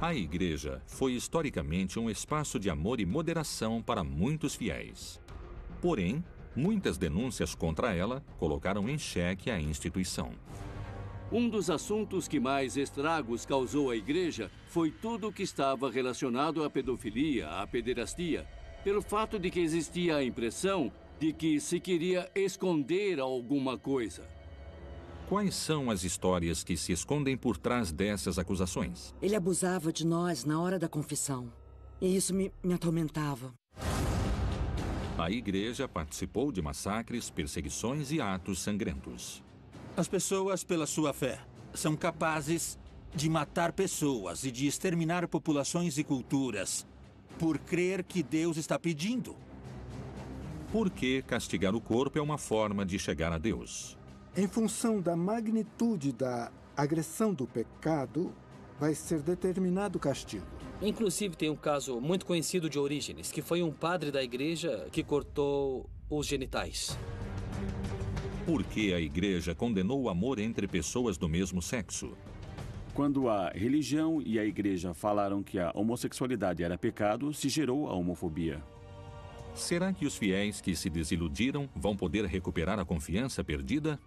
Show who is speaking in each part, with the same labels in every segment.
Speaker 1: A igreja foi historicamente um espaço de amor e moderação para muitos fiéis. Porém, muitas denúncias contra ela colocaram em xeque a instituição.
Speaker 2: Um dos assuntos que mais estragos causou à igreja foi tudo o que estava relacionado à pedofilia, à pederastia, pelo fato de que existia a impressão de que se queria esconder alguma coisa.
Speaker 1: Quais são as histórias que se escondem por trás dessas acusações?
Speaker 3: Ele abusava de nós na hora da confissão. E isso me atormentava.
Speaker 1: A igreja participou de massacres, perseguições e atos sangrentos.
Speaker 4: As pessoas, pela sua fé, são capazes de matar pessoas e de exterminar populações e culturas por crer que Deus está pedindo.
Speaker 1: Por que castigar o corpo é uma forma de chegar a Deus?
Speaker 5: Em função da magnitude da agressão do pecado, vai ser determinado o castigo.
Speaker 6: Inclusive, tem um caso muito conhecido de Orígenes, que foi um padre da igreja que cortou os genitais.
Speaker 1: Por que a igreja condenou o amor entre pessoas do mesmo sexo?
Speaker 7: Quando a religião e a igreja falaram que a homossexualidade era pecado, se gerou a homofobia.
Speaker 1: Será que os fiéis que se desiludiram vão poder recuperar a confiança perdida?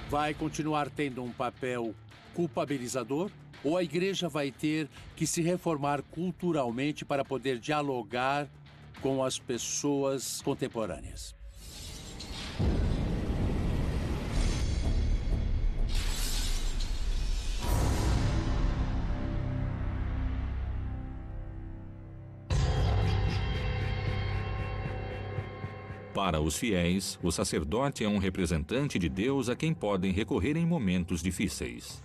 Speaker 8: Vai continuar tendo um papel culpabilizador? Ou a igreja vai ter que se reformar culturalmente para poder dialogar com as pessoas contemporâneas?
Speaker 1: Para os fiéis, o sacerdote é um representante de Deus a quem podem recorrer em momentos difíceis.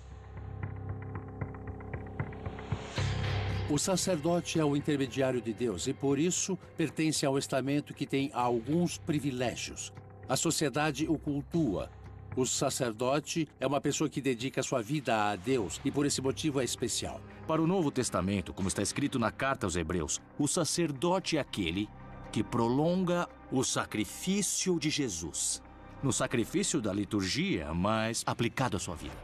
Speaker 8: O sacerdote é o intermediário de Deus e, por isso, pertence ao estamento que tem alguns privilégios. A sociedade o cultua. O sacerdote é uma pessoa que dedica sua vida a Deus e, por esse motivo, é especial.
Speaker 9: Para o Novo Testamento, como está escrito na carta aos Hebreus, o sacerdote é aquele que prolonga o sacrifício de Jesus. No sacrifício da liturgia, mas aplicado à sua vida.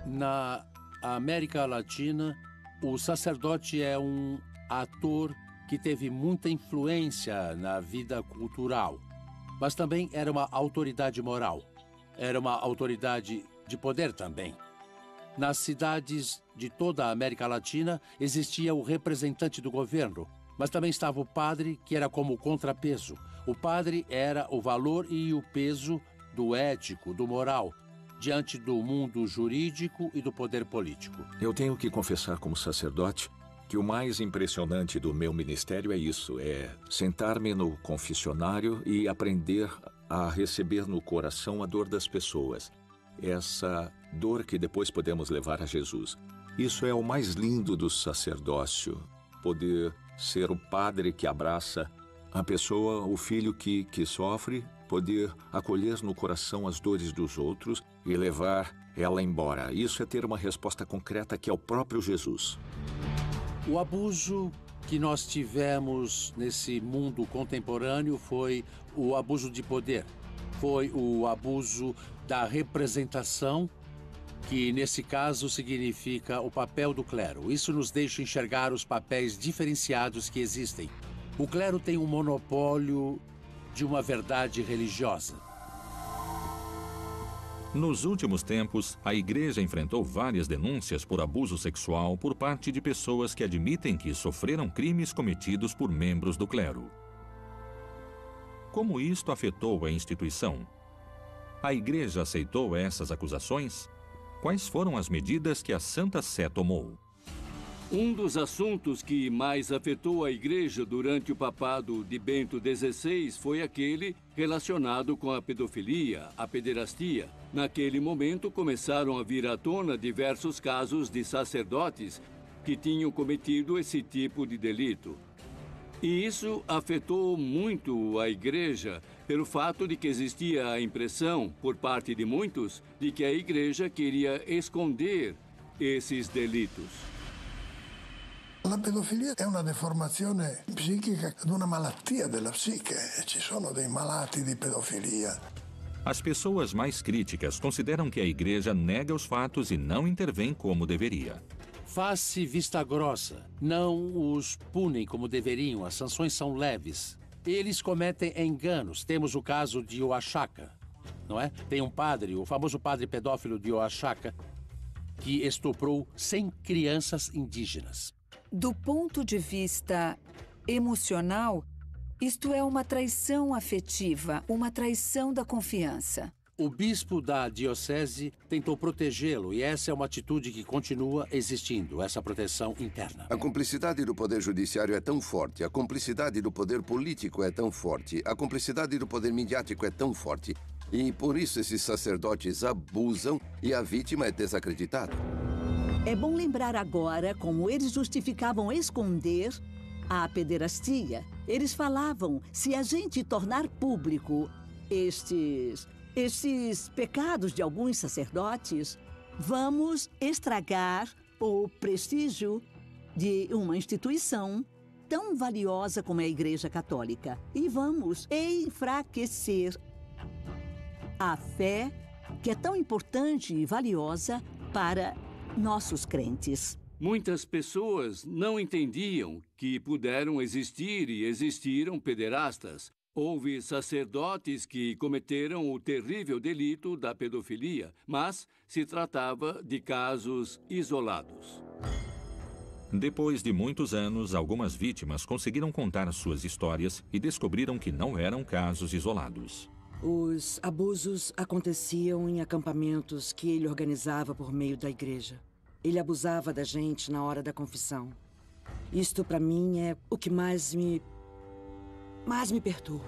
Speaker 8: Na América Latina, o sacerdote é um ator que teve muita influência na vida cultural, mas também era uma autoridade moral. Era uma autoridade de poder também. Nas cidades de toda a América Latina existia o representante do governo, mas também estava o padre, que era como contrapeso. O padre era o valor e o peso do ético, do moral, diante do mundo jurídico e do poder político.
Speaker 10: Eu tenho que confessar como sacerdote que o mais impressionante do meu ministério é isso, é sentar-me no confessionário e aprender a receber no coração a dor das pessoas. Essa dor que depois podemos levar a Jesus. Isso é o mais lindo do sacerdócio, poder ser o padre que abraça a pessoa, o filho que sofre, poder acolher no coração as dores dos outros e levar ela embora. Isso é ter uma resposta concreta que é o próprio Jesus.
Speaker 8: O abuso que nós tivemos nesse mundo contemporâneo foi o abuso de poder. Foi o abuso da representação, que nesse caso significa o papel do clero. Isso nos deixa enxergar os papéis diferenciados que existem. O clero tem um monopólio de uma verdade religiosa.
Speaker 1: Nos últimos tempos, a igreja enfrentou várias denúncias por abuso sexual por parte de pessoas que admitem que sofreram crimes cometidos por membros do clero. Como isto afetou a instituição? A igreja aceitou essas acusações? Quais foram as medidas que a Santa Sé tomou?
Speaker 2: Um dos assuntos que mais afetou a igreja durante o papado de Bento XVI foi aquele relacionado com a pedofilia, a pederastia. Naquele momento começaram a vir à tona diversos casos de sacerdotes que tinham cometido esse tipo de delito. E isso afetou muito a igreja, pelo fato de que existia a impressão, por parte de muitos, de que a igreja queria esconder esses delitos.
Speaker 11: La pedofilia è una deformazione psichica di una malattia della psiche. Ci sono dei malati di pedofilia.
Speaker 1: As pessoas mais críticas consideram que a igreja nega os fatos e não intervém como deveria.
Speaker 8: Faz-se vista grossa. Não os punem como deveriam. As sanções são leves. Eles cometem enganos. Temos o caso de Oaxaca, não é? Tem um padre, o famoso padre pedófilo de Oaxaca, que estuprou 100 crianças indígenas.
Speaker 12: Do ponto de vista emocional, isto é uma traição afetiva, uma traição da confiança.
Speaker 8: O bispo da diocese tentou protegê-lo e essa é uma atitude que continua existindo, essa proteção interna.
Speaker 13: A cumplicidade do poder judiciário é tão forte, a cumplicidade do poder político é tão forte, a cumplicidade do poder midiático é tão forte. E por isso esses sacerdotes abusam e a vítima é desacreditada.
Speaker 14: É bom lembrar agora como eles justificavam esconder a pederastia. Eles falavam, se a gente tornar público estes pecados de alguns sacerdotes, vamos estragar o prestígio de uma instituição tão valiosa como é a Igreja Católica. E vamos enfraquecer a fé, que é tão importante e valiosa para nossos crentes.
Speaker 2: Muitas pessoas não entendiam que puderam existir e existiram pederastas. Houve sacerdotes que cometeram o terrível delito da pedofilia, mas se tratava de casos isolados.
Speaker 1: Depois de muitos anos, algumas vítimas conseguiram contar suas histórias e descobriram que não eram casos isolados.
Speaker 3: Os abusos aconteciam em acampamentos que ele organizava por meio da igreja. Ele abusava da gente na hora da confissão. Isto, para mim, é o que mais me perturba.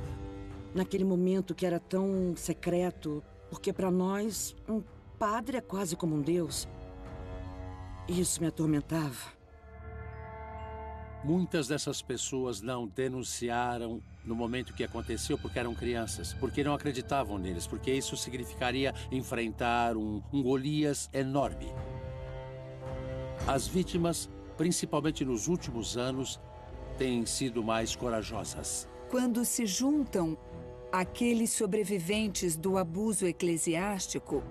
Speaker 3: Naquele momento que era tão secreto, porque para nós, um padre é quase como um deus. Isso me atormentava.
Speaker 8: Muitas dessas pessoas não denunciaram no momento que aconteceu porque eram crianças, porque não acreditavam neles, porque isso significaria enfrentar um Golias enorme. As vítimas, principalmente nos últimos anos, têm sido mais corajosas.
Speaker 12: Quando se juntam aqueles sobreviventes do abuso eclesiástico,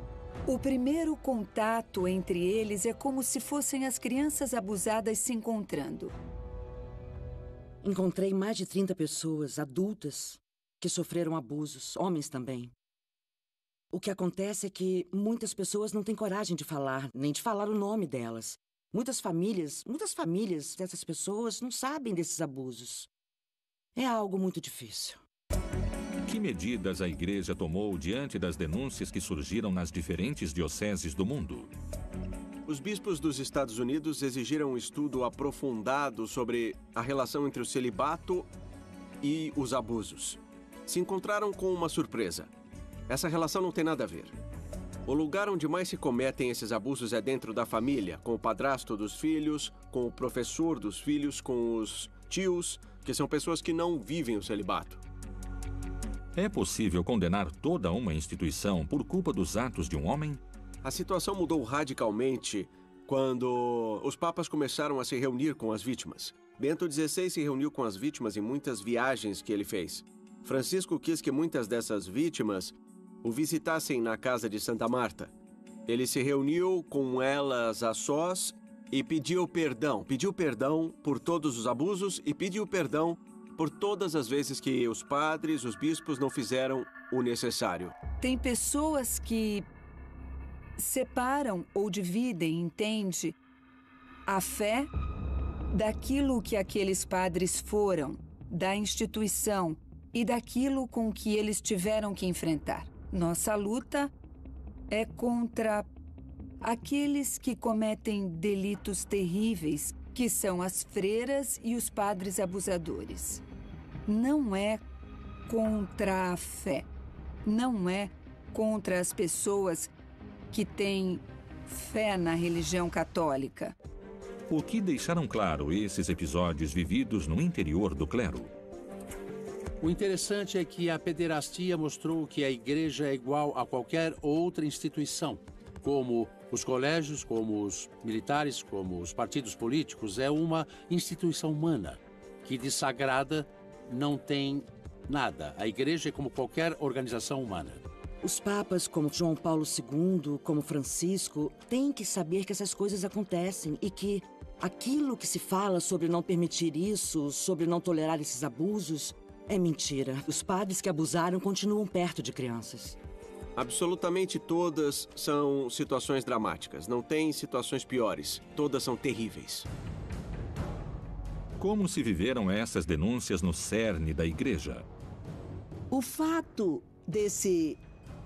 Speaker 12: o primeiro contato entre eles é como se fossem as crianças abusadas se encontrando.
Speaker 3: Encontrei mais de 30 pessoas adultas que sofreram abusos, homens também. O que acontece é que muitas pessoas não têm coragem de falar, nem de falar o nome delas. Muitas famílias dessas pessoas não sabem desses abusos. É algo muito difícil.
Speaker 1: Que medidas a igreja tomou diante das denúncias que surgiram nas diferentes dioceses do mundo?
Speaker 15: Os bispos dos Estados Unidos exigiram um estudo aprofundado sobre a relação entre o celibato e os abusos. Se encontraram com uma surpresa. Essa relação não tem nada a ver. O lugar onde mais se cometem esses abusos é dentro da família, com o padrasto dos filhos, com o professor dos filhos, com os tios, que são pessoas que não vivem o celibato.
Speaker 1: É possível condenar toda uma instituição por culpa dos atos de um homem?
Speaker 15: A situação mudou radicalmente quando os papas começaram a se reunir com as vítimas. Bento XVI se reuniu com as vítimas em muitas viagens que ele fez. Francisco quis que muitas dessas vítimas o visitassem na casa de Santa Marta. Ele se reuniu com elas a sós e pediu perdão por todos os abusos e pediu perdão por todas as vezes que os padres, os bispos não fizeram o necessário.
Speaker 12: Tem pessoas que separam ou dividem, entende, a fé daquilo que aqueles padres foram, da instituição e daquilo com que eles tiveram que enfrentar. Nossa luta é contra aqueles que cometem delitos terríveis, que são as freiras e os padres abusadores. Não é contra a fé, não é contra as pessoas que têm fé na religião católica.
Speaker 1: O que deixaram claro esses episódios vividos no interior do clero?
Speaker 8: O interessante é que a pederastia mostrou que a igreja é igual a qualquer outra instituição, como os colégios, como os militares, como os partidos políticos. É uma instituição humana que de sagrada não tem nada. A igreja é como qualquer organização humana.
Speaker 3: Os papas, como João Paulo II, como Francisco, têm que saber que essas coisas acontecem e que aquilo que se fala sobre não permitir isso, sobre não tolerar esses abusos, é mentira. Os padres que abusaram continuam perto de crianças.
Speaker 15: Absolutamente todas são situações dramáticas. Não tem situações piores. Todas são terríveis.
Speaker 1: Como se viveram essas denúncias no cerne da igreja?
Speaker 14: O fato desse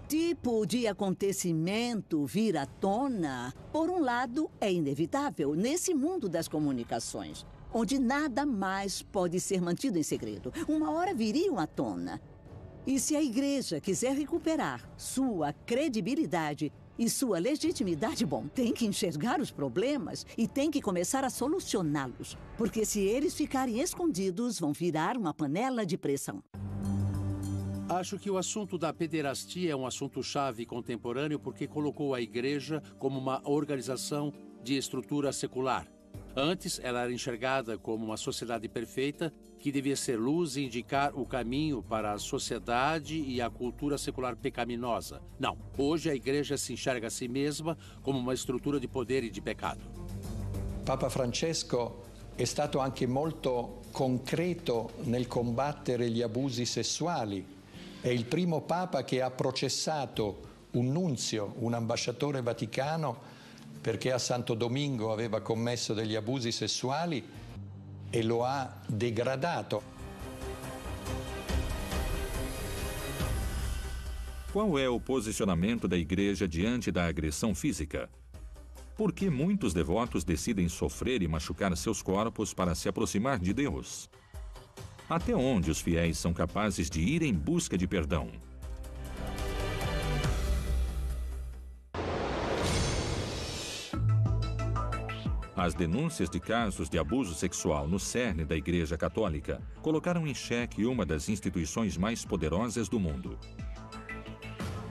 Speaker 14: tipo de acontecimento vir à tona, por um lado, é inevitável nesse mundo das comunicações, onde nada mais pode ser mantido em segredo. Uma hora viriam à tona. E se a igreja quiser recuperar sua credibilidade e sua legitimidade, bom, tem que enxergar os problemas e tem que começar a solucioná-los. Porque se eles ficarem escondidos, vão virar uma panela de pressão.
Speaker 8: Acho que o assunto da pederastia é um assunto-chave contemporâneo porque colocou a igreja como uma organização de estrutura secular. Antes, ela era enxergada como uma sociedade perfeita que devia ser luz e indicar o caminho para a sociedade e a cultura secular pecaminosa. Não, hoje a igreja se enxerga a si mesma como uma estrutura de poder e de pecado.
Speaker 16: Papa Francesco è stato anche molto concreto nel combattere gli abusi sessuali. È il primo Papa che ha processato un nunzio, un ambasciatore vaticano, perché a Santo Domingo aveva commesso degli abusi sessuali e lo ha degradato.
Speaker 1: Qual é o posicionamento da igreja diante da agressão física? Por que muitos devotos decidem sofrer e machucar seus corpos para se aproximar de Deus? Até onde os fiéis são capazes de ir em busca de perdão? As denúncias de casos de abuso sexual no cerne da Igreja Católica colocaram em xeque uma das instituições mais poderosas do mundo.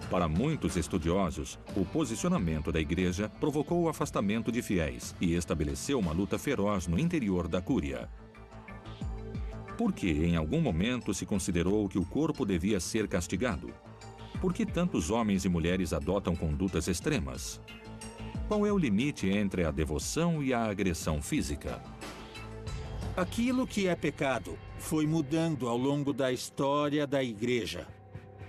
Speaker 1: Para muitos estudiosos, o posicionamento da Igreja provocou o afastamento de fiéis e estabeleceu uma luta feroz no interior da Cúria. Por que, em algum momento, se considerou que o corpo devia ser castigado? Por que tantos homens e mulheres adotam condutas extremas? Qual é o limite entre a devoção e a agressão física?
Speaker 4: Aquilo que é pecado foi mudando ao longo da história da igreja.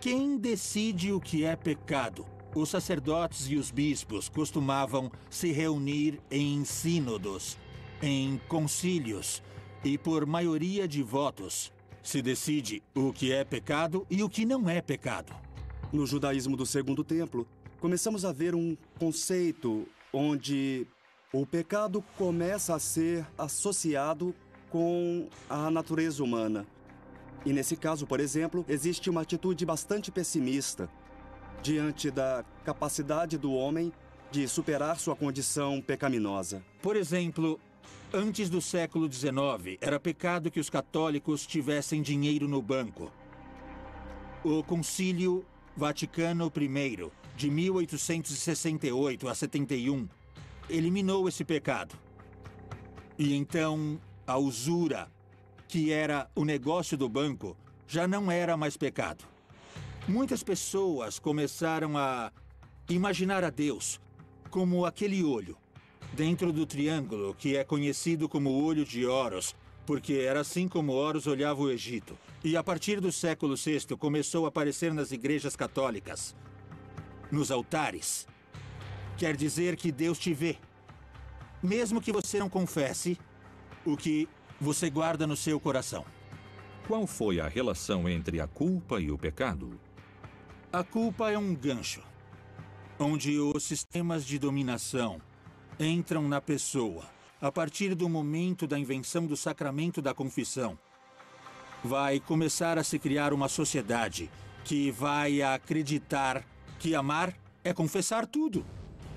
Speaker 4: Quem decide o que é pecado? Os sacerdotes e os bispos costumavam se reunir em sínodos, em concílios, e por maioria de votos se decide o que é pecado e o que não é pecado.
Speaker 17: No judaísmo do Segundo Templo, começamos a ver um conceito onde o pecado começa a ser associado com a natureza humana. E nesse caso, por exemplo, existe uma atitude bastante pessimista diante da capacidade do homem de superar sua condição pecaminosa.
Speaker 4: Por exemplo, antes do século XIX, era pecado que os católicos tivessem dinheiro no banco. O Concílio Vaticano I, de 1868 a 71, eliminou esse pecado. E então, a usura, que era o negócio do banco, já não era mais pecado. Muitas pessoas começaram a imaginar a Deus como aquele olho dentro do triângulo que é conhecido como olho de Horus, porque era assim como Horus olhava o Egito. E a partir do século VI começou a aparecer nas igrejas católicas, nos altares. Quer dizer que Deus te vê, mesmo que você não confesse o que você guarda no seu coração.
Speaker 1: Qual foi a relação entre a culpa e o pecado?
Speaker 4: A culpa é um gancho, onde os sistemas de dominação entram na pessoa. A partir do momento da invenção do sacramento da confissão, vai começar a se criar uma sociedade que vai acreditar que amar é confessar tudo.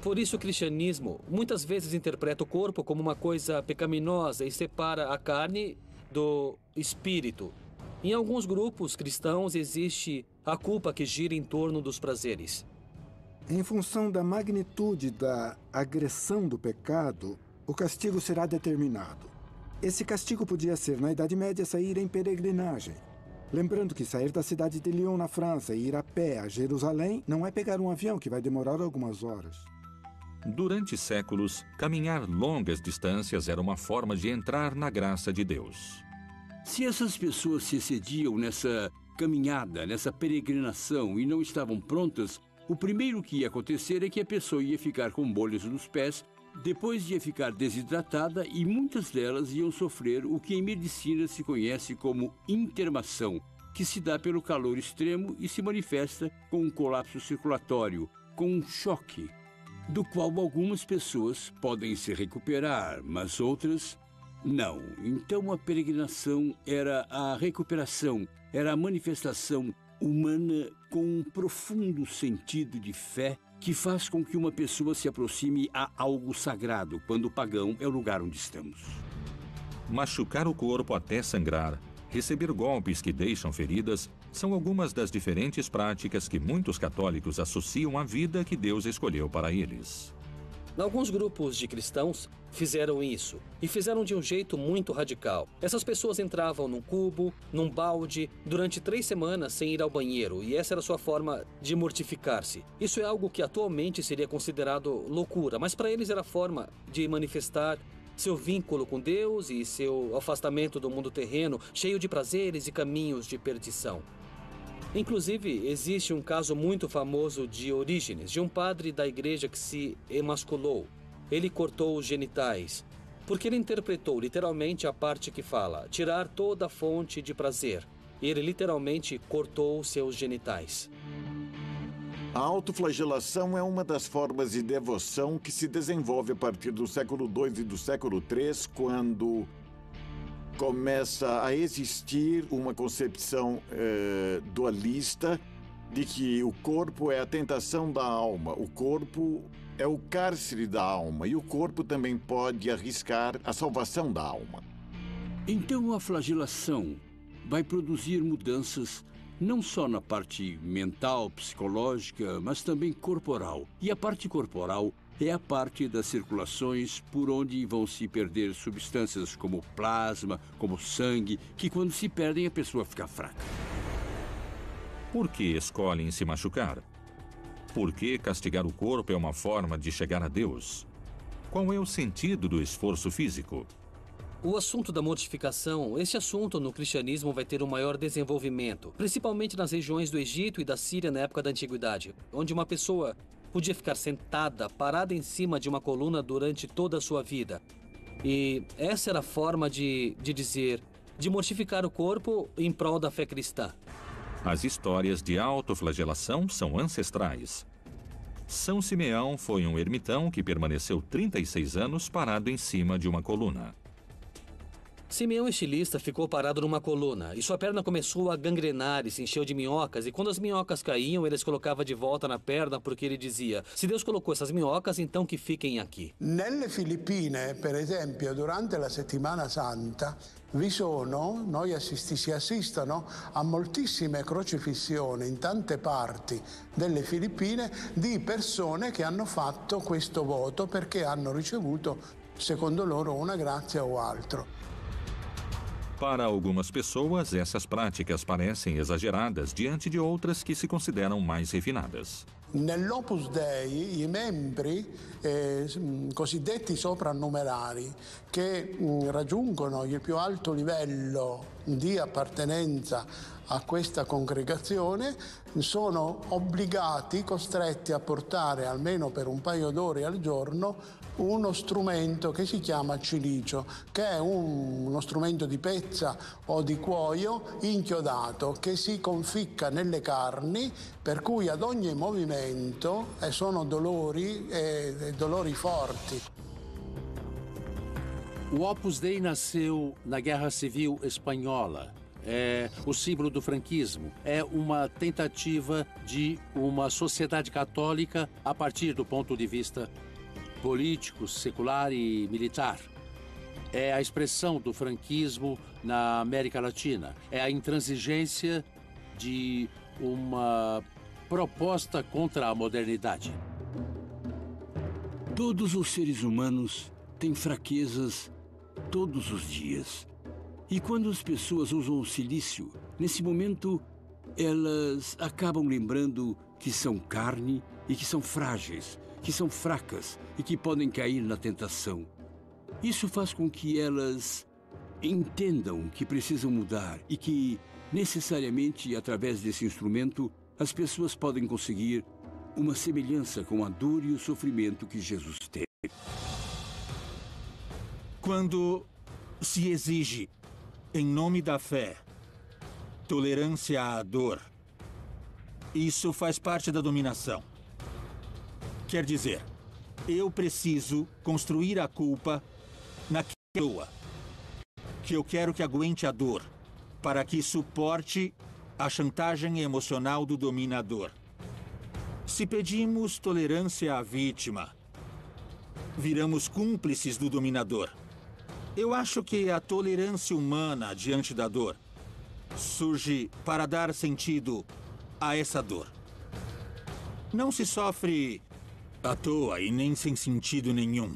Speaker 6: Por isso o cristianismo muitas vezes interpreta o corpo como uma coisa pecaminosa e separa a carne do espírito. Em alguns grupos cristãos existe a culpa que gira em torno dos prazeres.
Speaker 5: Em função da magnitude da agressão do pecado, o castigo será determinado. Esse castigo podia ser, na Idade Média, sair em peregrinagem. Lembrando que sair da cidade de Lyon, na França, e ir a pé a Jerusalém não é pegar um avião que vai demorar algumas horas.
Speaker 1: Durante séculos, caminhar longas distâncias era uma forma de entrar na graça de Deus.
Speaker 2: Se essas pessoas se excediam nessa caminhada, nessa peregrinação e não estavam prontas, o primeiro que ia acontecer é que a pessoa ia ficar com bolhas nos pés, depois ia ficar desidratada e muitas delas iam sofrer o que em medicina se conhece como intermação, que se dá pelo calor extremo e se manifesta com um colapso circulatório, com um choque, do qual algumas pessoas podem se recuperar, mas outras não. Então a peregrinação era a recuperação, era a manifestação humana com um profundo sentido de fé que faz com que uma pessoa se aproxime a algo sagrado, quando o pagão é o lugar onde estamos.
Speaker 1: Machucar o corpo até sangrar, receber golpes que deixam feridas, são algumas das diferentes práticas que muitos católicos associam à vida que Deus escolheu para eles.
Speaker 6: Alguns grupos de cristãos fizeram isso, e fizeram de um jeito muito radical. Essas pessoas entravam num cubo, num balde, durante 3 semanas sem ir ao banheiro, e essa era a sua forma de mortificar-se. Isso é algo que atualmente seria considerado loucura, mas para eles era a forma de manifestar seu vínculo com Deus e seu afastamento do mundo terreno, cheio de prazeres e caminhos de perdição. Inclusive, existe um caso muito famoso de Orígenes, de um padre da igreja que se emasculou. Ele cortou os genitais, porque ele interpretou literalmente a parte que fala, tirar toda a fonte de prazer. E ele literalmente cortou seus genitais.
Speaker 18: A autoflagelação é uma das formas de devoção que se desenvolve a partir do século II e do século III, quando começa a existir uma concepção dualista de que o corpo é a tentação da alma, o corpo é o cárcere da alma e o corpo também pode arriscar a salvação da alma.
Speaker 2: Então a flagelação vai produzir mudanças não só na parte mental, psicológica, mas também corporal. E a parte corporal é a parte das circulações por onde vão se perder substâncias como plasma, como sangue, que quando se perdem a pessoa fica fraca.
Speaker 1: Por que escolhem se machucar? Por que castigar o corpo é uma forma de chegar a Deus? Qual é o sentido do esforço físico?
Speaker 6: O assunto da mortificação, esse assunto no cristianismo vai ter um maior desenvolvimento, principalmente nas regiões do Egito e da Síria na época da Antiguidade, onde uma pessoa podia ficar sentada, parada em cima de uma coluna durante toda a sua vida. E essa era a forma de mortificar o corpo em prol da fé cristã.
Speaker 1: As histórias de autoflagelação são ancestrais. São Simeão foi um ermitão que permaneceu 36 anos parado em cima de uma coluna.
Speaker 6: Simeão, estilista, ficou parado numa coluna e sua perna começou a gangrenar e se encheu de minhocas. E quando as minhocas caíam, ele as colocava de volta na perna porque ele dizia: se Deus colocou essas minhocas, então que fiquem aqui.
Speaker 11: Nelle Filippine, per esempio, durante la Settimana Santa, si assistono a moltissime crocifissioni in tante parti delle Filippine di persone che hanno fatto questo voto perché hanno ricevuto, secondo loro, una grazia o altro.
Speaker 1: Para algumas pessoas, essas práticas parecem exageradas diante de outras que se consideram mais refinadas.
Speaker 11: Nell'Opus Dei i membri cosiddetti soprannumerari che raggiungono il più alto livello di appartenenza a questa congregazione sono obbligati, costretti a portare almeno per un paio d'ore al giorno uno strumento che si chiama cilicio, che è uno strumento di pezza o di cuoio inchiodato che si conficca nelle carni, per cui ad ogni movimento sono dolori forti.
Speaker 8: O Opus Dei nasceu na Guerra Civil Espanhola. É o símbolo do franquismo. É uma tentativa de uma sociedade católica a partir do ponto de vista político, secular e militar. É a expressão do franquismo na América Latina. É a intransigência de uma proposta contra a modernidade.
Speaker 2: Todos os seres humanos têm fraquezas todos os dias. E quando as pessoas usam o silício, nesse momento, elas acabam lembrando que são carne e que são frágeis, que são fracas e que podem cair na tentação. Isso faz com que elas entendam que precisam mudar e que, necessariamente, através desse instrumento, as pessoas podem conseguir uma semelhança com a dor e o sofrimento que Jesus teve.
Speaker 4: Quando se exige, em nome da fé, tolerância à dor, isso faz parte da dominação. Quer dizer, eu preciso construir a culpa naquela pessoa que eu quero que aguente a dor, para que suporte a chantagem emocional do dominador. Se pedimos tolerância à vítima, viramos cúmplices do dominador. Eu acho que a tolerância humana diante da dor surge para dar sentido a essa dor. Não se sofre à toa e nem sem sentido nenhum.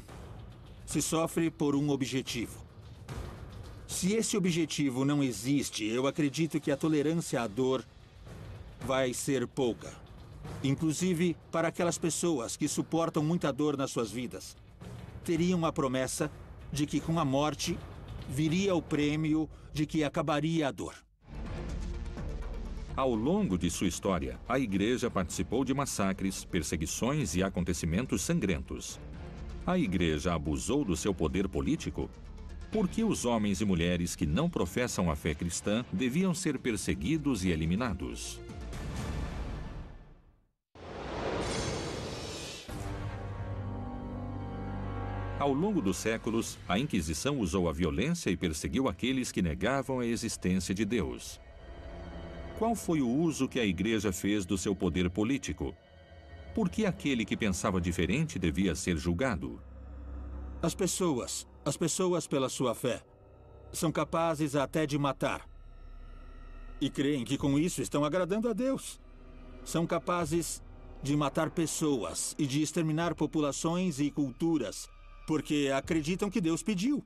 Speaker 4: Se sofre por um objetivo. Se esse objetivo não existe, eu acredito que a tolerância à dor vai ser pouca. Inclusive para aquelas pessoas que suportam muita dor nas suas vidas. Teriam a promessa de que com a morte viria o prêmio de que acabaria a dor.
Speaker 1: Ao longo de sua história, a Igreja participou de massacres, perseguições e acontecimentos sangrentos. A Igreja abusou do seu poder político? Por que os homens e mulheres que não professam a fé cristã deviam ser perseguidos e eliminados? Ao longo dos séculos, a Inquisição usou a violência e perseguiu aqueles que negavam a existência de Deus. Qual foi o uso que a Igreja fez do seu poder político? Por que aquele que pensava diferente devia ser julgado?
Speaker 4: As pessoas pela sua fé, são capazes até de matar. E creem que com isso estão agradando a Deus. São capazes de matar pessoas e de exterminar populações e culturas, porque acreditam que Deus pediu.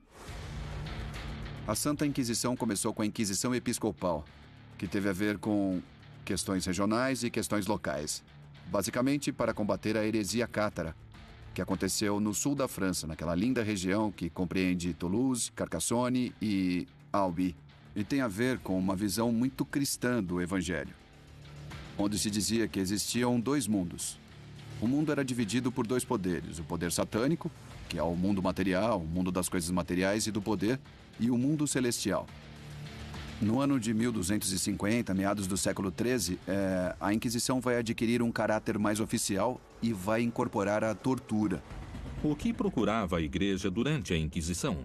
Speaker 19: A Santa Inquisição começou com a Inquisição Episcopal, que teve a ver com questões regionais e questões locais. Basicamente para combater a heresia cátara, que aconteceu no sul da França, naquela linda região que compreende Toulouse, Carcassonne e Albi. E tem a ver com uma visão muito cristã do Evangelho, onde se dizia que existiam dois mundos. O mundo era dividido por dois poderes, o poder satânico, que é o mundo material, o mundo das coisas materiais e do poder, e o mundo celestial. No ano de 1250, meados do século XIII, a Inquisição vai adquirir um caráter mais oficial e vai incorporar a tortura.
Speaker 1: O que procurava a Igreja durante a Inquisição?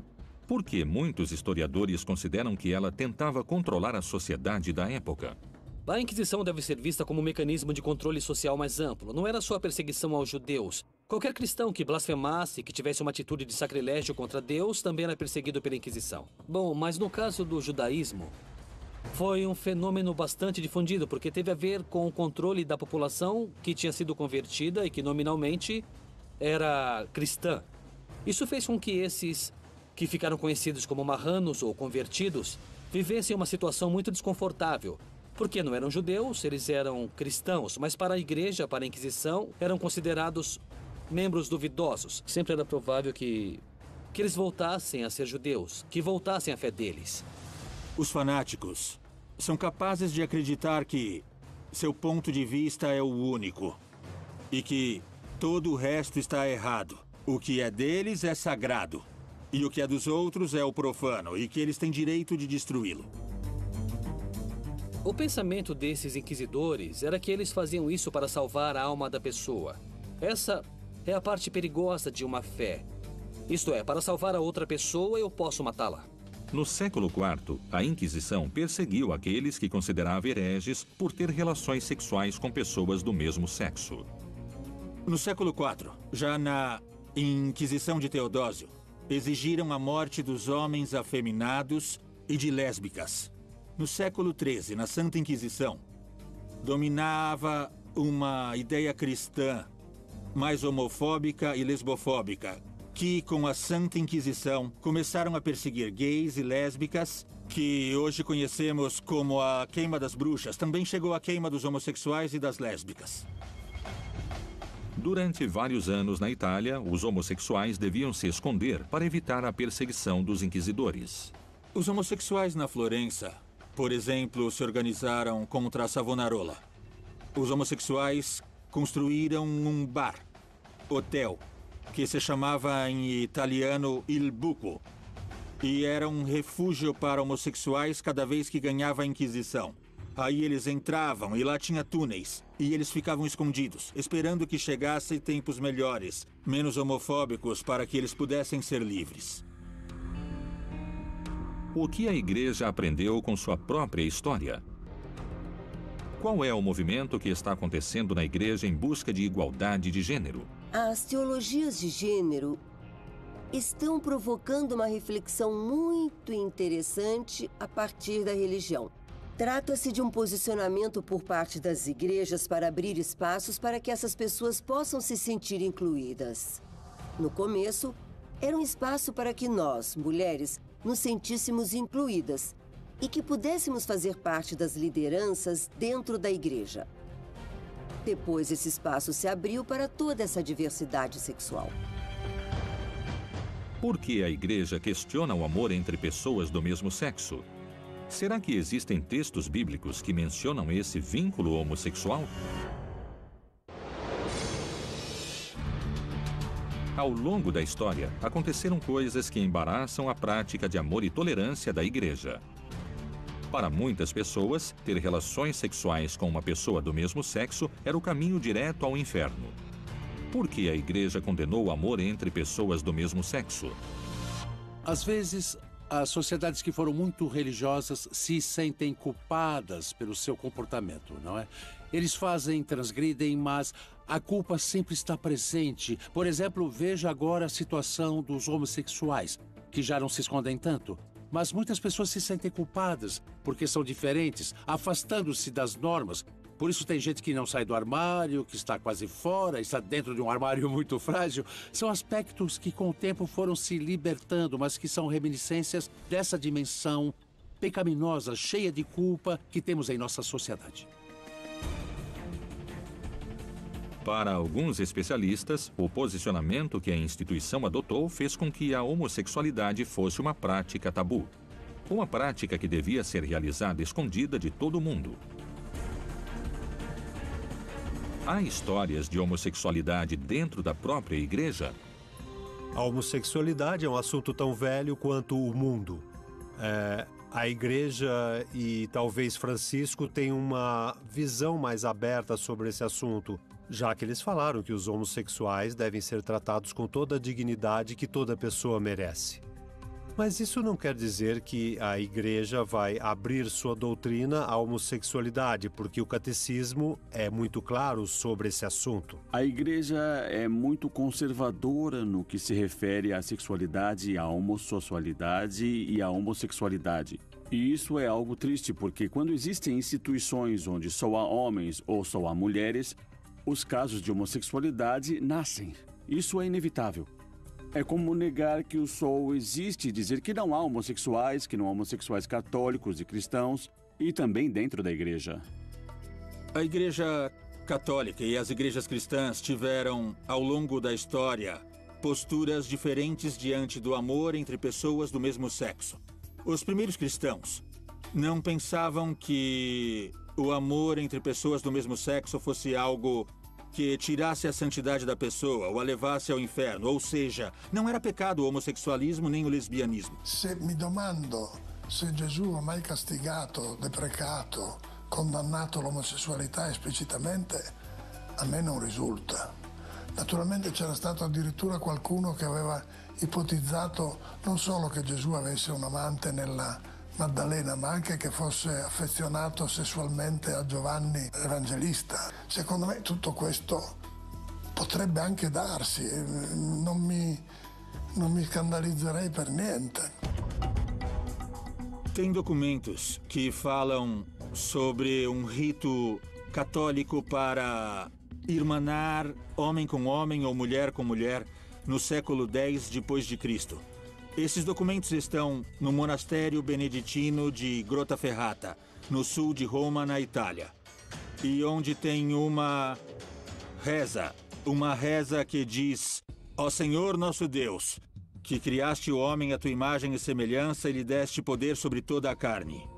Speaker 1: Por que muitos historiadores consideram que ela tentava controlar a sociedade da época?
Speaker 6: A Inquisição deve ser vista como um mecanismo de controle social mais amplo. Não era só a perseguição aos judeus. Qualquer cristão que blasfemasse, que tivesse uma atitude de sacrilégio contra Deus, também era perseguido pela Inquisição. Bom, mas no caso do judaísmo, foi um fenômeno bastante difundido, porque teve a ver com o controle da população que tinha sido convertida e que nominalmente era cristã. Isso fez com que esses que ficaram conhecidos como marranos ou convertidos vivessem uma situação muito desconfortável. Porque não eram judeus, eles eram cristãos, mas para a Igreja, para a Inquisição, eram considerados membros duvidosos. Sempre era provável que eles voltassem a ser judeus, que voltassem à fé deles.
Speaker 4: Os fanáticos são capazes de acreditar que seu ponto de vista é o único e que todo o resto está errado. O que é deles é sagrado e o que é dos outros é o profano e que eles têm direito de destruí-lo.
Speaker 6: O pensamento desses inquisidores era que eles faziam isso para salvar a alma da pessoa. Essa é a parte perigosa de uma fé. Isto é, para salvar a outra pessoa, eu posso matá-la.
Speaker 1: No século IV, a Inquisição perseguiu aqueles que considerava hereges por ter relações sexuais com pessoas do mesmo sexo.
Speaker 4: No século IV, já na Inquisição de Teodósio, exigiram a morte dos homens afeminados e de lésbicas. No século XIII, na Santa Inquisição, dominava uma ideia cristã mais homofóbica e lesbofóbica, que, com a Santa Inquisição, começaram a perseguir gays e lésbicas, que hoje conhecemos como a queima das bruxas. Também chegou a queima dos homossexuais e das lésbicas.
Speaker 1: Durante vários anos na Itália, os homossexuais deviam se esconder para evitar a perseguição dos inquisidores.
Speaker 4: Os homossexuais na Florença, por exemplo, se organizaram contra a Savonarola. Os homossexuais construíram um bar, hotel, que se chamava em italiano Il Buco, e era um refúgio para homossexuais cada vez que ganhava a Inquisição. Aí eles entravam e lá tinha túneis, e eles ficavam escondidos, esperando que chegassem tempos melhores, menos homofóbicos, para que eles pudessem ser livres.
Speaker 1: O que a Igreja aprendeu com sua própria história? Qual é o movimento que está acontecendo na Igreja em busca de igualdade de gênero?
Speaker 20: As teologias de gênero estão provocando uma reflexão muito interessante a partir da religião. Trata-se de um posicionamento por parte das igrejas para abrir espaços para que essas pessoas possam se sentir incluídas. No começo, era um espaço para que nós, mulheres, nos sentíssemos incluídas e que pudéssemos fazer parte das lideranças dentro da igreja. Depois, esse espaço se abriu para toda essa diversidade sexual.
Speaker 1: Por que a Igreja questiona o amor entre pessoas do mesmo sexo? Será que existem textos bíblicos que mencionam esse vínculo homossexual? Ao longo da história, aconteceram coisas que embaraçam a prática de amor e tolerância da Igreja. Para muitas pessoas, ter relações sexuais com uma pessoa do mesmo sexo era o caminho direto ao inferno. Por que a Igreja condenou o amor entre pessoas do mesmo sexo?
Speaker 8: Às vezes, as sociedades que foram muito religiosas se sentem culpadas pelo seu comportamento, não é? Eles transgridem, mas a culpa sempre está presente. Por exemplo, veja agora a situação dos homossexuais, que já não se escondem tanto. Mas muitas pessoas se sentem culpadas porque são diferentes, afastando-se das normas. Por isso tem gente que não sai do armário, que está quase fora, está dentro de um armário muito frágil. São aspectos que com o tempo foram se libertando, mas que são reminiscências dessa dimensão pecaminosa, cheia de culpa que temos em nossa sociedade.
Speaker 1: Para alguns especialistas, o posicionamento que a instituição adotou fez com que a homossexualidade fosse uma prática tabu. Uma prática que devia ser realizada escondida de todo mundo. Há histórias de homossexualidade dentro da própria igreja?
Speaker 21: A homossexualidade é um assunto tão velho quanto o mundo. A igreja e talvez Francisco têm uma visão mais aberta sobre esse assunto, já que eles falaram que os homossexuais devem ser tratados com toda a dignidade que toda pessoa merece. Mas isso não quer dizer que a igreja vai abrir sua doutrina à homossexualidade, porque o catecismo é muito claro sobre esse assunto.
Speaker 7: A igreja é muito conservadora no que se refere à sexualidade, à homossexualidade e à homossexualidade. E isso é algo triste, porque quando existem instituições onde só há homens ou só há mulheres, os casos de homossexualidade nascem. Isso é inevitável. É como negar que o sol existe e dizer que não há homossexuais, que não há homossexuais católicos e cristãos, e também dentro da igreja.
Speaker 4: A Igreja Católica e as igrejas cristãs tiveram, ao longo da história, posturas diferentes diante do amor entre pessoas do mesmo sexo. Os primeiros cristãos não pensavam que o amor entre pessoas do mesmo sexo fosse algo que tirasse a santidade da pessoa ou a levasse ao inferno. Ou seja, não era pecado o homossexualismo nem o lesbianismo.
Speaker 11: Se mi domando se Gesù ha mai castigato, deprecato, condannato l'omosessualità esplicitamente, a me non risulta. Naturalmente c'era stato addirittura qualcuno che aveva ipotizzato non solo che Gesù avesse un amante nella Maddalena, ma anche che fosse affezionato sessualmente a Giovanni Evangelista. Secondo me tutto questo potrebbe anche darsi, non mi scandalizzerei per niente.
Speaker 4: Tem documentos que falam sobre um rito católico para irmanar homem com homem ou mulher com mulher. no século X d.C. Esses documentos estão no monastério beneditino de Grottaferrata, no sul de Roma, na Itália. E onde tem uma reza que diz: Ó Senhor nosso Deus, que criaste o homem à tua imagem e semelhança e lhe deste poder sobre toda a carne.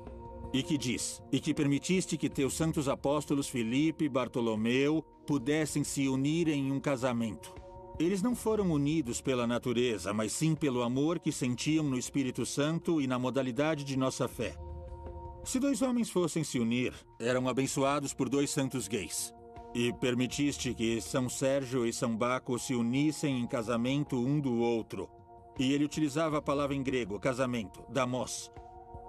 Speaker 4: E que diz: e que permitiste que teus santos apóstolos Filipe e Bartolomeu pudessem se unir em um casamento. Eles não foram unidos pela natureza, mas sim pelo amor que sentiam no Espírito Santo e na modalidade de nossa fé. Se dois homens fossem se unir, eram abençoados por dois santos gays. E permitiste que São Sérgio e São Baco se unissem em casamento um do outro. E ele utilizava a palavra em grego, casamento, damos.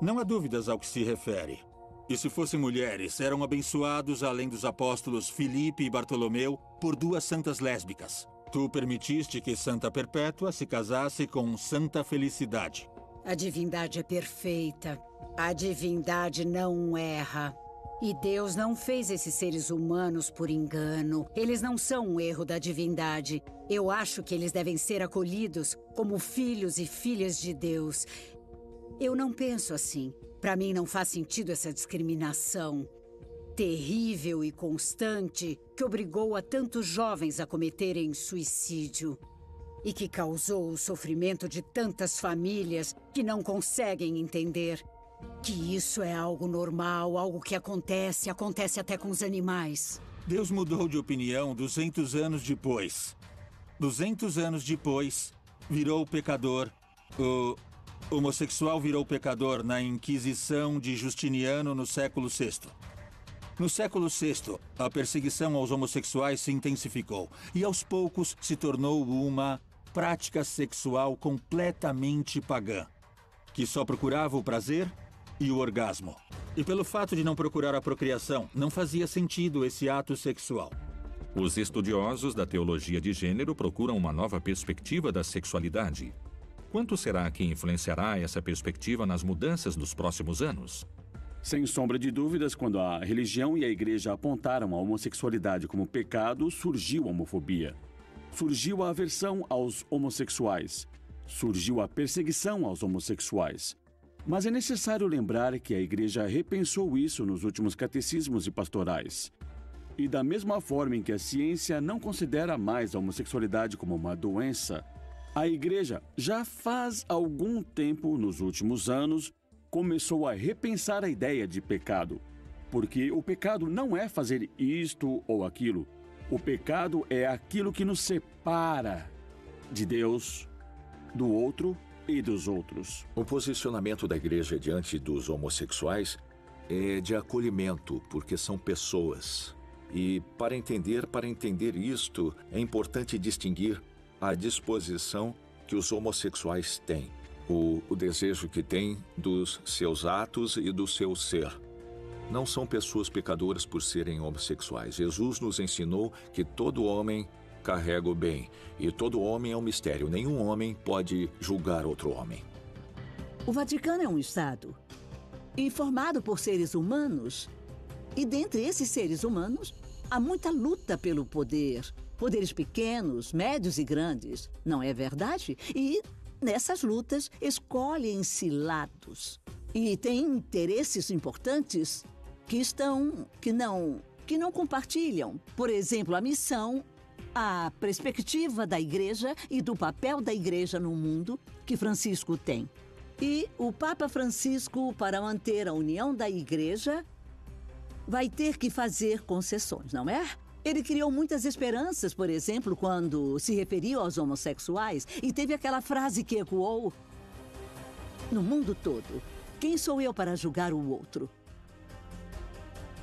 Speaker 4: Não há dúvidas ao que se refere. E se fossem mulheres, eram abençoados, além dos apóstolos Filipe e Bartolomeu, por duas santas lésbicas. Tu permitiste que Santa Perpétua se casasse com Santa Felicidade.
Speaker 9: A divindade é perfeita. A divindade não erra. E Deus não fez esses seres humanos por engano. Eles não são um erro da divindade. Eu acho que eles devem ser acolhidos como filhos e filhas de Deus. Eu não penso assim. Para mim não faz sentido essa discriminação terrível e constante que obrigou a tantos jovens a cometerem suicídio e que causou o sofrimento de tantas famílias que não conseguem entender que isso é algo normal, algo que acontece até com os animais.
Speaker 4: Deus mudou de opinião 200 anos depois. 200 anos depois, virou pecador. O homossexual virou pecador na Inquisição de Justiniano no século VI. No século VI, a perseguição aos homossexuais se intensificou e aos poucos se tornou uma prática sexual completamente pagã, que só procurava o prazer e o orgasmo. E pelo fato de não procurar a procriação, não fazia sentido esse ato sexual.
Speaker 1: Os estudiosos da teologia de gênero procuram uma nova perspectiva da sexualidade. Quanto será que influenciará essa perspectiva nas mudanças dos próximos anos?
Speaker 7: Sem sombra de dúvidas, quando a religião e a igreja apontaram a homossexualidade como pecado, surgiu a homofobia. Surgiu a aversão aos homossexuais. Surgiu a perseguição aos homossexuais. Mas é necessário lembrar que a igreja repensou isso nos últimos catecismos e pastorais. E da mesma forma em que a ciência não considera mais a homossexualidade como uma doença, a igreja já faz algum tempo, nos últimos anos, começou a repensar a ideia de pecado. Porque o pecado não é fazer isto ou aquilo. O pecado é aquilo que nos separa de Deus, do outro e dos outros.
Speaker 10: O posicionamento da igreja diante dos homossexuais é de acolhimento, porque são pessoas. E para entender isto, é importante distinguir a disposição que os homossexuais têm, o desejo que têm dos seus atos e do seu ser. Não são pessoas pecadoras por serem homossexuais. Jesus nos ensinou que todo homem carrega o bem, e todo homem é um mistério. Nenhum homem pode julgar outro homem.
Speaker 14: O Vaticano é um Estado, e formado por seres humanos. E dentre esses seres humanos, há muita luta pelo poder. Poderes pequenos, médios e grandes, não é verdade? E nessas lutas escolhem-se lados. E tem interesses importantes que não compartilham. Por exemplo, a missão, a perspectiva da igreja e do papel da igreja no mundo que Francisco tem. E o Papa Francisco, para manter a união da igreja, vai ter que fazer concessões, não é? Ele criou muitas esperanças, por exemplo, quando se referiu aos homossexuais e teve aquela frase que ecoou: no mundo todo, quem sou eu para julgar o outro?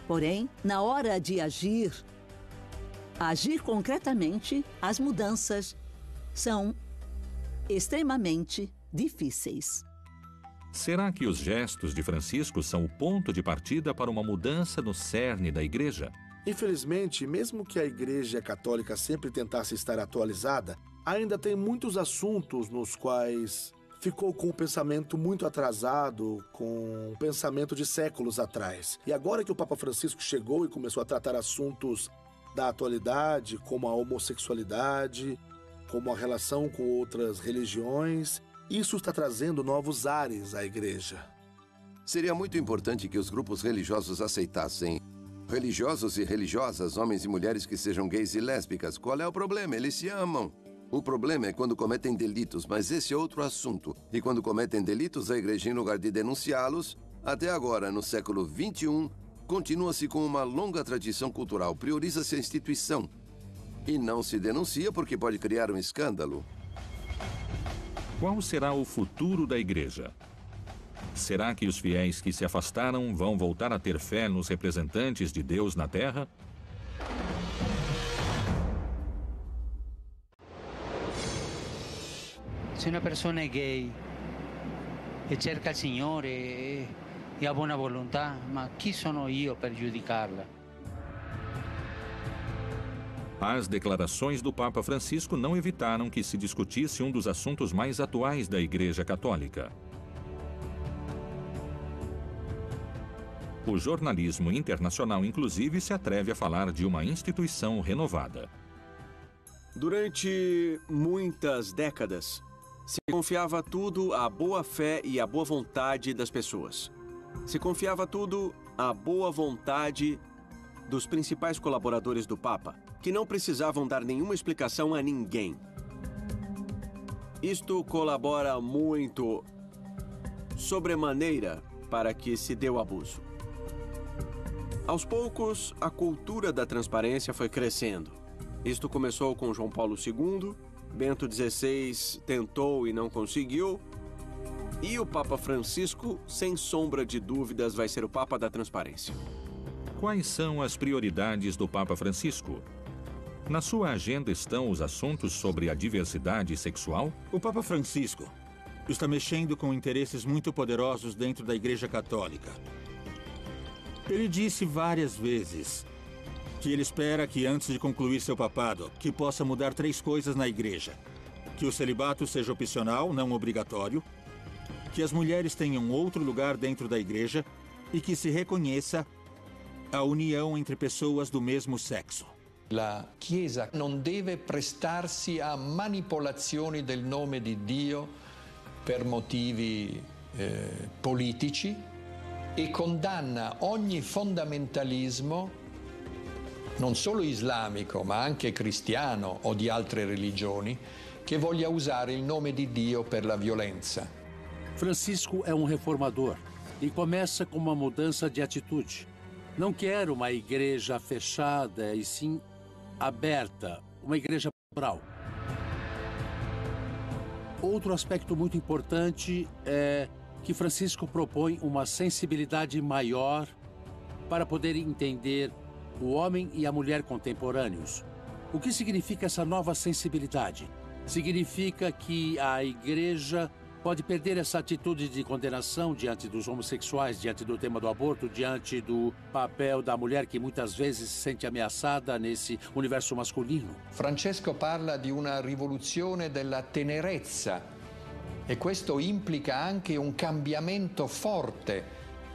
Speaker 14: Porém, na hora de agir concretamente, as mudanças são extremamente difíceis.
Speaker 1: Será que os gestos de Francisco são o ponto de partida para uma mudança no cerne da igreja?
Speaker 22: Infelizmente, mesmo que a Igreja Católica sempre tentasse estar atualizada, ainda tem muitos assuntos nos quais ficou com o pensamento muito atrasado, com o pensamento de séculos atrás. E agora que o Papa Francisco chegou e começou a tratar assuntos da atualidade, como a homossexualidade, como a relação com outras religiões. Isso está trazendo novos ares à igreja.
Speaker 12: Seria muito importante que os grupos religiosos aceitassem religiosos e religiosas, homens e mulheres que sejam gays e lésbicas. Qual é o problema? Eles se amam. O problema é quando cometem delitos, mas esse é outro assunto. E quando cometem delitos, a igreja, em lugar de denunciá-los, até agora, no século XXI, continua-se com uma longa tradição cultural. Prioriza-se a instituição. E não se denuncia porque pode criar um escândalo.
Speaker 1: Qual será o futuro da igreja? Será que os fiéis que se afastaram vão voltar a ter fé nos representantes de Deus na Terra?
Speaker 13: Se uma pessoa é gay e cerca o Senhor e a boa vontade, mas quem sou eu para prejudicá-la?
Speaker 1: As declarações do Papa Francisco não evitaram que se discutisse um dos assuntos mais atuais da Igreja Católica. O jornalismo internacional, inclusive, se atreve a falar de uma instituição renovada.
Speaker 15: Durante muitas décadas, se confiava tudo à boa fé e à boa vontade das pessoas. Se confiava tudo à boa vontade dos principais colaboradores do Papa, que não precisavam dar nenhuma explicação a ninguém. Isto colabora muito, sobremaneira, para que se dê o abuso. Aos poucos, a cultura da transparência foi crescendo. Isto começou com João Paulo II, Bento XVI tentou e não conseguiu, e o Papa Francisco, sem sombra de dúvidas, vai ser o Papa da transparência.
Speaker 1: Quais são as prioridades do Papa Francisco? Na sua agenda estão os assuntos sobre a diversidade sexual?
Speaker 4: O Papa Francisco está mexendo com interesses muito poderosos dentro da Igreja Católica. Ele disse várias vezes que ele espera que, antes de concluir seu papado, que possa mudar 3 coisas na Igreja. Que o celibato seja opcional, não obrigatório, que as mulheres tenham outro lugar dentro da Igreja e que se reconheça a união entre pessoas do mesmo sexo.
Speaker 16: La Chiesa non deve prestarsi a manipolazioni del nome di Dio per motivi politici e condanna ogni fondamentalismo, non solo islamico, ma anche cristiano o di altre religioni, che voglia usare il nome di Dio per la violenza.
Speaker 8: Francisco é um reformador e começa com uma mudança de atitude. Não quer uma igreja fechada e sim aberta, uma igreja plural. Outro aspecto muito importante é que Francisco propõe uma sensibilidade maior para poder entender o homem e a mulher contemporâneos. O que significa essa nova sensibilidade? Significa que a igreja pode perder essa atitude de condenação diante dos homossexuais, diante do tema do aborto, diante do papel da mulher que muitas vezes se sente ameaçada nesse universo masculino.
Speaker 16: Francesco parla di una rivoluzione della tenerezza e questo implica anche un cambiamento forte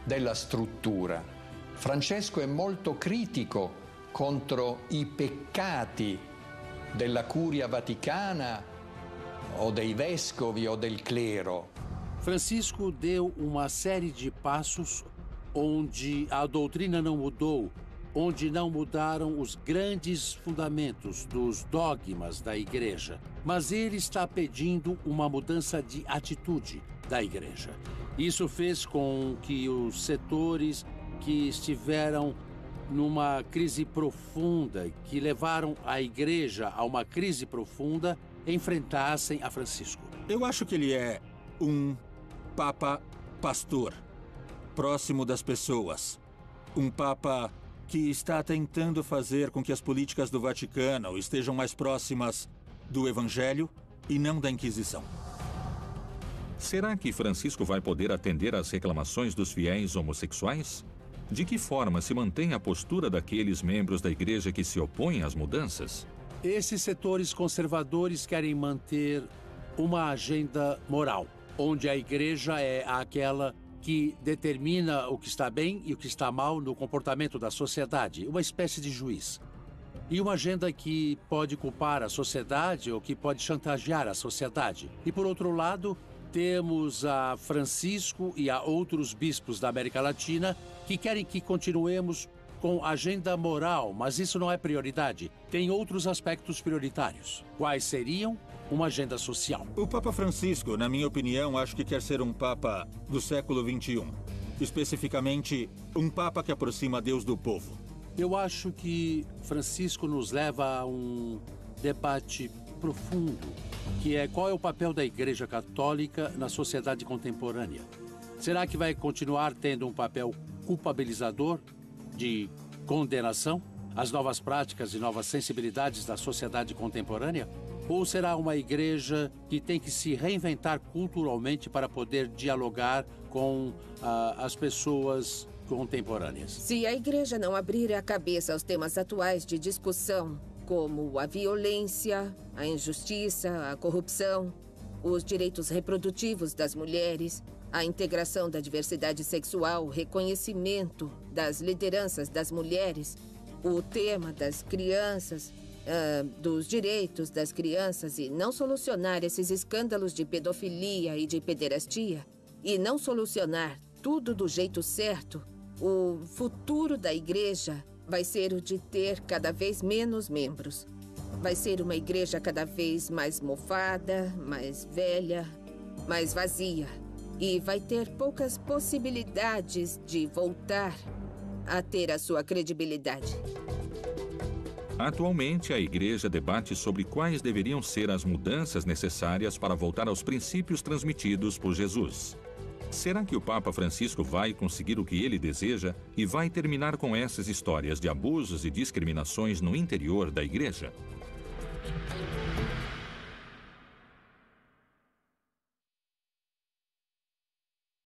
Speaker 16: della struttura. Francesco è molto critico contro i peccati della Curia Vaticana o dei vescovi o del clero.
Speaker 8: Francisco deu uma série de passos onde a doutrina não mudou, onde não mudaram os grandes fundamentos dos dogmas da igreja. Mas ele está pedindo uma mudança de atitude da igreja. Isso fez com que os setores que estiveram numa crise profunda, que levaram a igreja a uma crise profunda, enfrentassem a Francisco.
Speaker 4: Eu acho que ele é um Papa pastor, próximo das pessoas. Um Papa que está tentando fazer com que as políticas do Vaticano estejam mais próximas do Evangelho e não da Inquisição.
Speaker 1: Será que Francisco vai poder atender às reclamações dos fiéis homossexuais? De que forma se mantém a postura daqueles membros da igreja que se opõem às mudanças?
Speaker 8: Esses setores conservadores querem manter uma agenda moral, onde a igreja é aquela que determina o que está bem e o que está mal no comportamento da sociedade, uma espécie de juiz. E uma agenda que pode culpar a sociedade ou que pode chantagear a sociedade. E, por outro lado, temos a Francisco e a outros bispos da América Latina que querem que continuemos com agenda moral, mas isso não é prioridade. Tem outros aspectos prioritários. Quais seriam? Uma agenda social.
Speaker 4: O Papa Francisco, na minha opinião, acho que quer ser um Papa do século XXI. Especificamente, um Papa que aproxima Deus do povo.
Speaker 8: Eu acho que Francisco nos leva a um debate profundo, que é qual é o papel da Igreja Católica na sociedade contemporânea. Será que vai continuar tendo um papel culpabilizador, de condenação, às novas práticas e novas sensibilidades da sociedade contemporânea? Ou será uma igreja que tem que se reinventar culturalmente para poder dialogar com as pessoas contemporâneas?
Speaker 3: Se a igreja não abrir a cabeça aos temas atuais de discussão, como a violência, a injustiça, a corrupção, os direitos reprodutivos das mulheres, a integração da diversidade sexual, o reconhecimento das lideranças das mulheres, o tema das crianças, dos direitos das crianças e não solucionar esses escândalos de pedofilia e de pederastia, e não solucionar tudo do jeito certo, o futuro da igreja vai ser o de ter cada vez menos membros. Vai ser uma igreja cada vez mais mofada, mais velha, mais vazia. E vai ter poucas possibilidades de voltar a ter a sua credibilidade.
Speaker 1: Atualmente, a Igreja debate sobre quais deveriam ser as mudanças necessárias para voltar aos princípios transmitidos por Jesus. Será que o Papa Francisco vai conseguir o que ele deseja e vai terminar com essas histórias de abusos e discriminações no interior da Igreja?